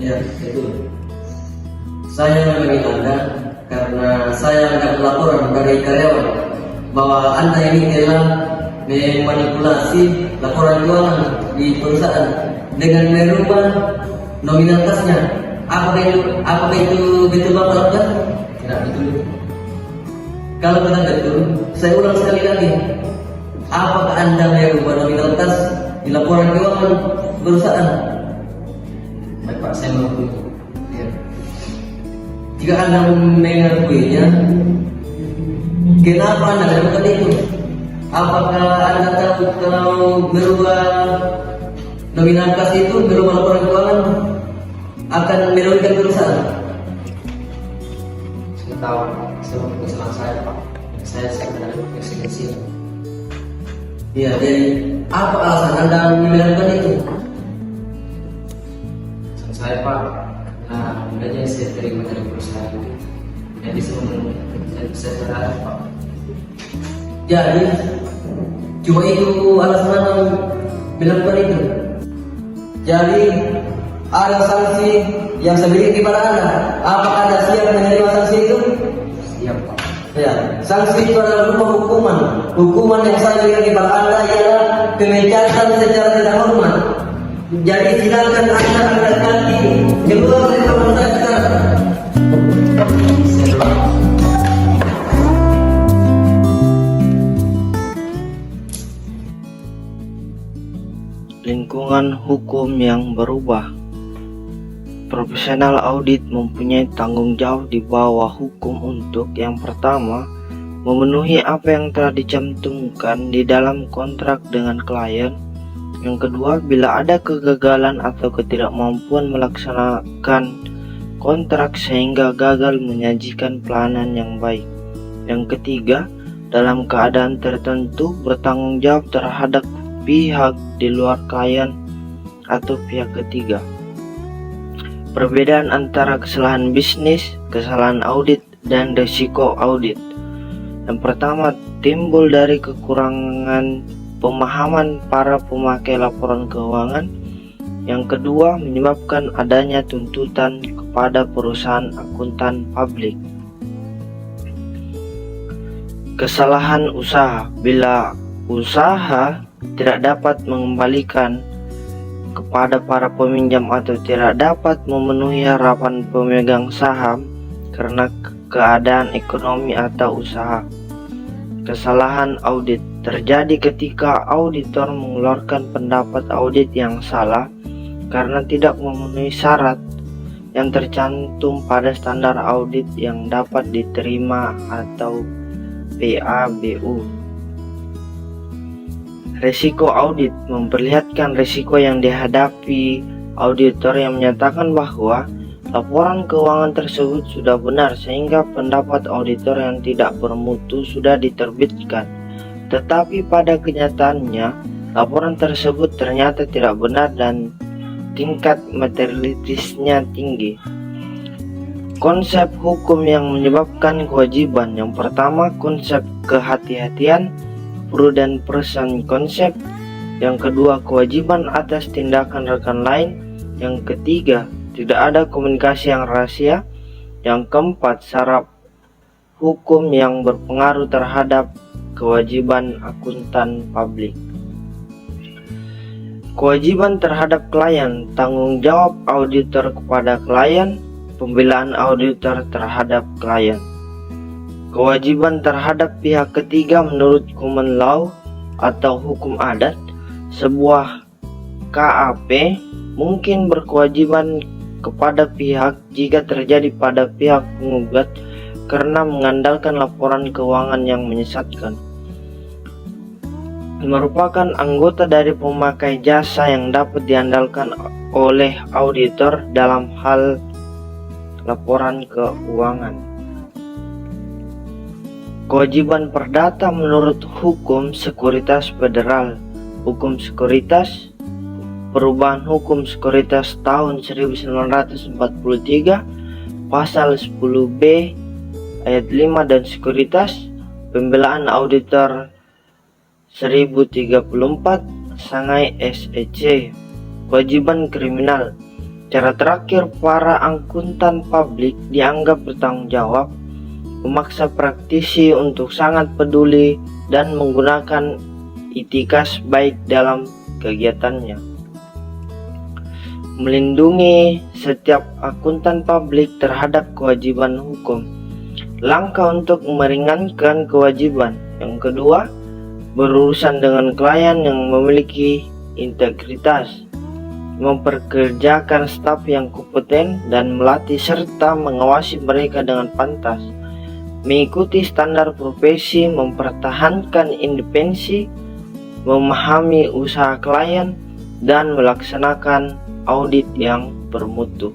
Ya, betul. Saya memanggil Anda karena saya mendapat laporan dari karyawan bahwa Anda ini telah memanipulasi laporan keuangan di perusahaan dengan merubah nominal kasnya. Apakah itu betul Bapak lakukan? Tidak betul. Kalau benar betul, saya ulang sekali lagi. Apakah Anda merubah nominal kas di laporan keuangan perusahaan? Baik Pak, saya mengakui. Ya. Jika Anda mengakuinya, kenapa Anda lakukan itu? Apakah Anda tahu kalau merubah nominal kas itu, merubah laporan keuangan akan merugikan perusahaan? Saya tahu, sebab kesalahan saya Pak. Saya sekedar eksistensi. Ya, jadi apa alasan Anda melakukan itu? Alasan saya Pak, karena gaji saya terima dari perusahaan itu. Jadi saya berharap Pak. Jadi cuma itu alasan Anda melakukan itu. Jadi ada sanksi yang saya berikan kepada Anda. Apakah Anda siap menerima sanksi itu? Siap Pak. Ya, sanksi itu adalah berupa hukuman. Hukuman yang saya berikan kepada Anda ialah pemecatan secara tidak hormat. Jadi silakan Anda ganti keluar dari kamar saya sekarang. Lingkungan hukum yang berubah. Profesional audit mempunyai tanggung jawab di bawah hukum untuk yang pertama, memenuhi apa yang telah dicantumkan di dalam kontrak dengan klien. Yang kedua, bila ada kegagalan atau ketidakmampuan melaksanakan kontrak sehingga gagal menyajikan pelayanan yang baik. Yang ketiga, dalam keadaan tertentu bertanggung jawab terhadap pihak di luar klien atau pihak ketiga. Perbedaan antara kesalahan bisnis, kesalahan audit, dan risiko audit. Yang pertama, timbul dari kekurangan pemahaman para pemakai laporan keuangan. Yang kedua, menyebabkan adanya tuntutan kepada perusahaan akuntan publik. Kesalahan usaha. Bila usaha tidak dapat mengembalikan kepada para peminjam atau tidak dapat memenuhi harapan pemegang saham karena keadaan ekonomi atau usaha. Kesalahan audit terjadi ketika auditor mengeluarkan pendapat audit yang salah karena tidak memenuhi syarat yang tercantum pada standar audit yang dapat diterima atau PABU. Risiko audit memperlihatkan risiko yang dihadapi auditor yang menyatakan bahwa laporan keuangan tersebut sudah benar sehingga pendapat auditor yang tidak bermutu sudah diterbitkan. Tetapi pada kenyataannya, laporan tersebut ternyata tidak benar dan tingkat materialitasnya tinggi. Konsep hukum yang menyebabkan kewajiban. Yang pertama, konsep kehati-hatian, prudent person konsep. Yang kedua, kewajiban atas tindakan rekan lain. Yang ketiga, tidak ada komunikasi yang rahasia. Yang keempat, syarat hukum yang berpengaruh terhadap kewajiban akuntan publik. Kewajiban terhadap klien, tanggung jawab auditor kepada klien, pembelaan auditor terhadap klien. Kewajiban terhadap pihak ketiga menurut common law atau hukum adat. Sebuah KAP mungkin berkewajiban kepada pihak jika terjadi pada pihak penggugat karena mengandalkan laporan keuangan yang menyesatkan. Merupakan anggota dari pemakai jasa yang dapat diandalkan oleh auditor dalam hal laporan keuangan. Kewajiban perdata menurut hukum sekuritas federal. Hukum sekuritas, perubahan hukum sekuritas tahun 1943, pasal 10B ayat 5 dan sekuritas, pembelaan auditor 1034, Sangai SEC. Kewajiban kriminal. Cara terakhir, para akuntan publik dianggap bertanggung jawab, memaksa praktisi untuk sangat peduli dan menggunakan itikas baik dalam kegiatannya. Melindungi setiap akuntan publik terhadap kewajiban hukum. Langkah untuk meringankan kewajiban. Yang kedua, berurusan dengan klien yang memiliki integritas, memperkerjakan staf yang kompeten dan melatih serta mengawasi mereka dengan pantas, mengikuti standar profesi, mempertahankan independensi, memahami usaha klien, dan melaksanakan audit yang bermutu.